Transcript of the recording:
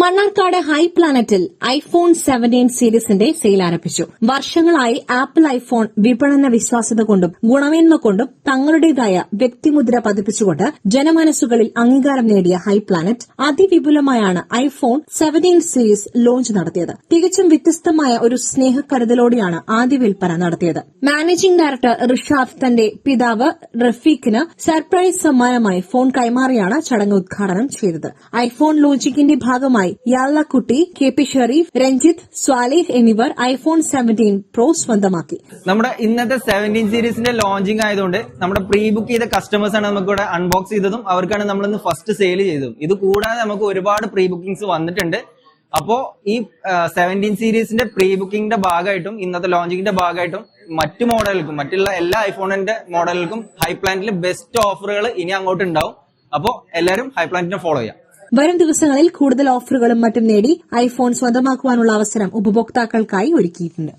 Mannarkkad high പ്ലാനറ്റിൽ iPhone 17 സീരീസിന്റെ sale ആരംഭിച്ചു. വർഷങ്ങളായി ആപ്പിൾ ഐഫോൺ വിപണന വിശ്വാസ്യത കൊണ്ടും ഗുണമേന്മ കൊണ്ടും തങ്ങളുടേതായ വ്യക്തിമുദ്ര പതിപ്പിച്ചുകൊണ്ട് ജനമനസ്സുകളിൽ അംഗീകാരം നേടിയ ഹൈ പ്ലാനറ്റ് അതിവിപുലമായാണ് ഐഫോൺ 17 സീരീസ് ലോഞ്ച് നടത്തിയത്. തികച്ചും വ്യത്യസ്തമായ ഒരു സ്നേഹക്കരുതലോടെയാണ് ആദ്യ വിൽപ്പന നടത്തിയത്. മാനേജിംഗ് ഡയറക്ടർ റിഷാദ് തന്റെ പിതാവ് റഫീഖിന് സർപ്രൈസ് സമ്മാനമായി ഫോൺ കൈമാറിയാണ് ചടങ്ങ് ഉദ്ഘാടനം ചെയ്തത്. ഐഫോൺ ലോഞ്ചിങ്ങിന്റെ ഭാഗമായി യാളക്കുട്ടി, കെ പി ഷെരീഫ്, രഞ്ജിത്ത്, സ്വാലിഹ് എന്നിവർ ഐഫോൺ 17 പ്രോ സ്വന്തമാക്കി. നമ്മുടെ ഇന്നത്തെ 17 സീരീസിന്റെ ലോഞ്ചിങ് ആയതുകൊണ്ട് നമ്മുടെ പ്രീ ബുക്ക് ചെയ്ത കസ്റ്റമേഴ്സ് ആണ് നമുക്ക് ഇവിടെ അൺബോക്സ് ചെയ്തതും അവർക്കാണ് നമ്മളിന്ന് ഫസ്റ്റ് സെയിൽ ചെയ്തതും. ഇത് കൂടാതെ നമുക്ക് ഒരുപാട് പ്രീ ബുക്കിംഗ്സ് വന്നിട്ടുണ്ട്. അപ്പോ ഈ 17 സീരീസിന്റെ പ്രീ ബുക്കിംഗിന്റെ ഭാഗമായിട്ടും ഇന്നത്തെ ലോഞ്ചിങ്ങിന്റെ ഭാഗമായിട്ടും മറ്റു മോഡലുകൾക്കും മറ്റുള്ള എല്ലാ ഐഫോണിന്റെ മോഡലുകൾക്കും ഹൈ പ്ലാനറ്റിൽ ബെസ്റ്റ് ഓഫറുകൾ ഇനി അങ്ങോട്ട് ഉണ്ടാവും. അപ്പോൾ എല്ലാവരും ഹൈ പ്ലാനറ്റിനെ ഫോളോ ചെയ്യാം. വരും ദിവസങ്ങളിൽ കൂടുതൽ ഓഫറുകളും മറ്റും നേടി ഐഫോൺ സ്വന്തമാക്കുവാനുള്ള അവസരം ഉപഭോക്താക്കൾക്കായി ഒരുക്കിയിട്ടുണ്ട്.